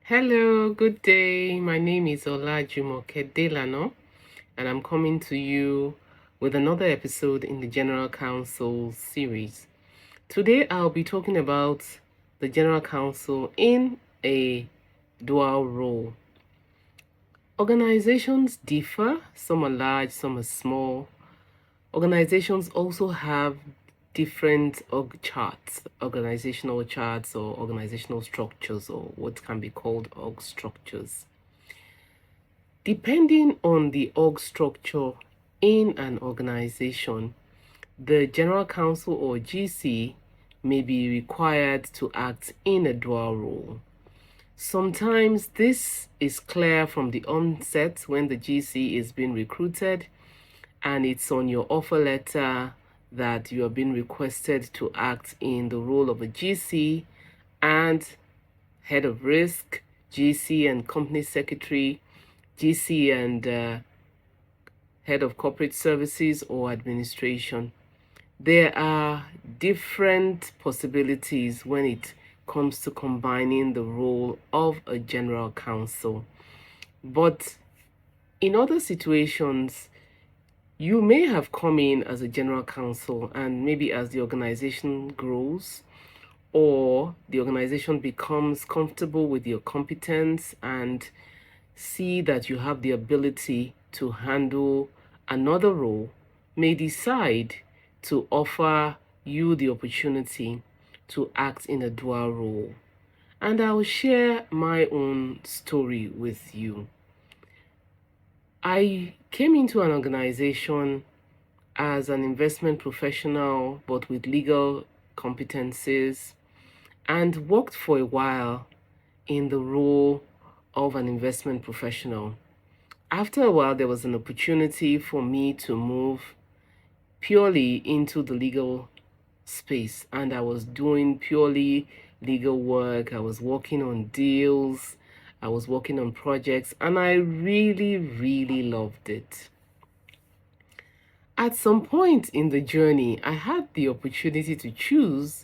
Hello, good day. My name is Olajumoke Delano, and I'm coming to you with another episode in the General Counsel series. Today, I'll be talking about the General Counsel in a dual role. Organizations differ, some are large, some are small. Organizations also have different organizational charts, or organizational structures, or what can be called org structures. Depending on the org structure in an organization, the General Counsel or GC may be required to act in a dual role. Sometimes this is clear from the onset when the GC is being recruited and it's on your offer letter that you are being requested to act in the role of a GC and head of risk, GC and company secretary, GC and head of corporate services or administration. There are different possibilities when it comes to combining the role of a general counsel. But in other situations, you may have come in as a general counsel, and maybe as the organization grows or the organization becomes comfortable with your competence and see that you have the ability to handle another role, may decide to offer you the opportunity to act in a dual role. And I'll share my own story with you. I came into an organization as an investment professional, but with legal competencies, and worked for a while in the role of an investment professional. After a while, there was an opportunity for me to move purely into the legal space, and I was doing purely legal work. I was working on deals, I was working on projects, and I really, really loved it. At some point in the journey, I had the opportunity to choose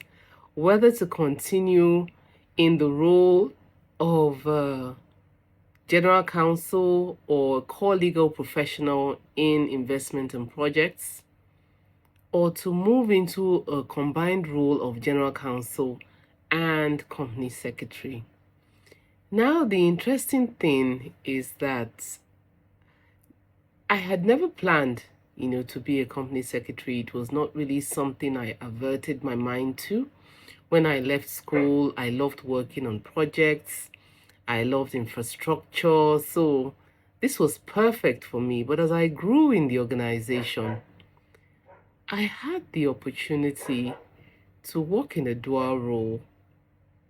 whether to continue in the role of general counsel or core legal professional in investment and projects, or to move into a combined role of general counsel and company secretary. Now, the interesting thing is that I had never planned, to be a company secretary. It was not really something I averted my mind to. When I left school, I loved working on projects. I loved infrastructure. So this was perfect for me. But as I grew in the organization, I had the opportunity to work in a dual role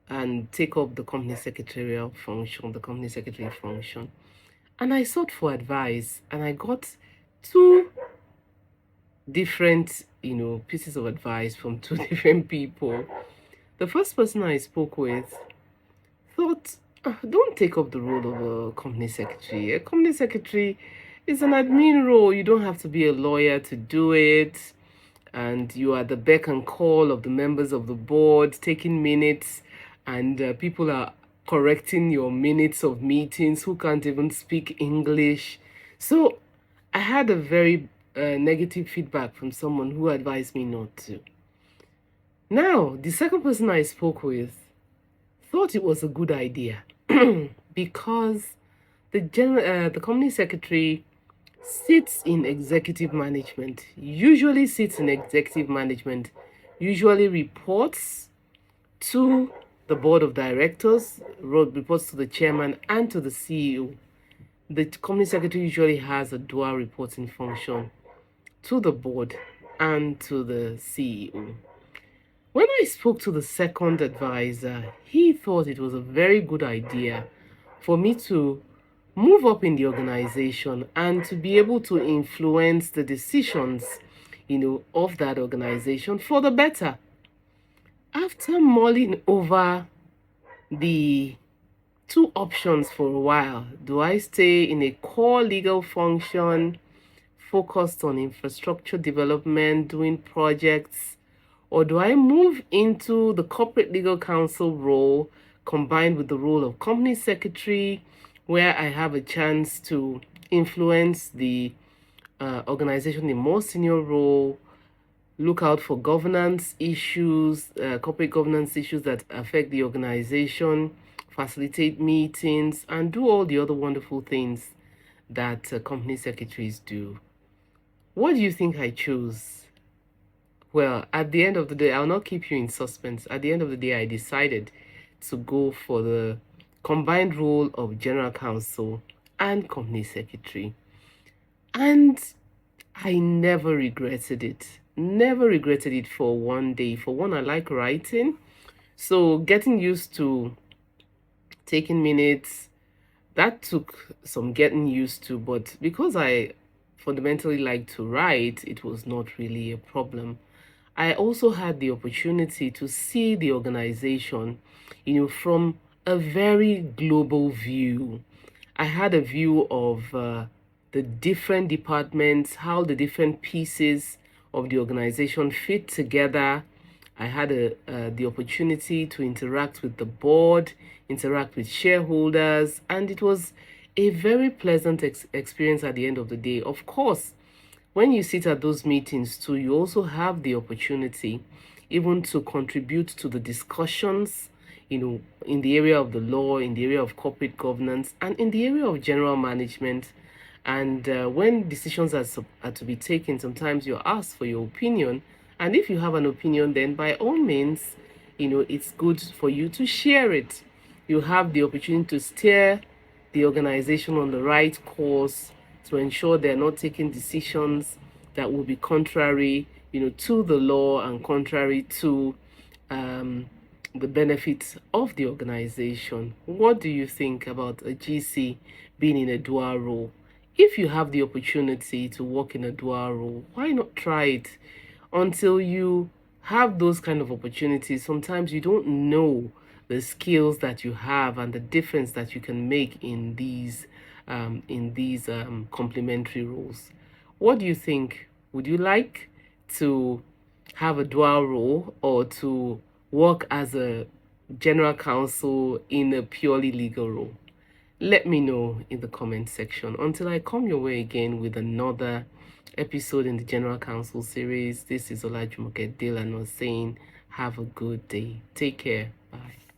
and take up the company secretarial function, the company secretary function. And I sought for advice, and I got two different, pieces of advice from two different people. The first person I spoke with thought, don't take up the role of a company secretary. A company secretary is an admin role. You don't have to be a lawyer to do it. And you are the beck and call of the members of the board, taking minutes, and people are correcting your minutes of meetings who can't even speak English. So I had a very negative feedback from someone who advised me not to. Now, the second person I spoke with thought it was a good idea because the company secretary sits in executive management, usually reports to the board of directors, reports to the chairman and to the CEO. The company secretary usually has a dual reporting function to the board and to the CEO. When I spoke to the second advisor, he thought it was a very good idea for me to move up in the organization and to be able to influence the decisions, of that organization for the better. After mulling over the two options for a while, do I stay in a core legal function focused on infrastructure development, doing projects, or do I move into the corporate legal counsel role, combined with the role of company secretary, where I have a chance to influence the organization in more senior role, look out for governance issues, corporate governance issues that affect the organization, facilitate meetings, and do all the other wonderful things that company secretaries do. What do you think I chose? Well, at the end of the day, I'll not keep you in suspense. At the end of the day, I decided to go for the combined role of General Counsel and Company Secretary. And I never regretted it. Never regretted it for one day. For one, I like writing. So getting used to taking minutes, that took some getting used to. But because I fundamentally like to write, it was not really a problem. I also had the opportunity to see the organization, from a very global view. I had a view of the different departments, how the different pieces of the organization fit together. I had the opportunity to interact with the board, interact with shareholders, and it was a very pleasant experience at the end of the day. Of course, when you sit at those meetings too, you also have the opportunity even to contribute to the discussions, in the area of the law, in the area of corporate governance, and in the area of general management. And when decisions are to be taken, sometimes you're asked for your opinion. And if you have an opinion, then by all means, it's good for you to share it. You have the opportunity to steer the organization on the right course, to ensure they're not taking decisions that will be contrary, to the law and contrary to the benefits of the organization. What do you think about a GC being in a dual role? If you have the opportunity to work in a dual role, why not try it? Until you have those kind of opportunities, sometimes you don't know the skills that you have and the difference that you can make in these complementary roles. What do you think? Would you like to have a dual role or to work as a general counsel in a purely legal role? Let me know in the comment section. Until I come your way again with another episode in the General Counsel series, this is Olajumoke Delano saying, have a good day. Take care. Bye.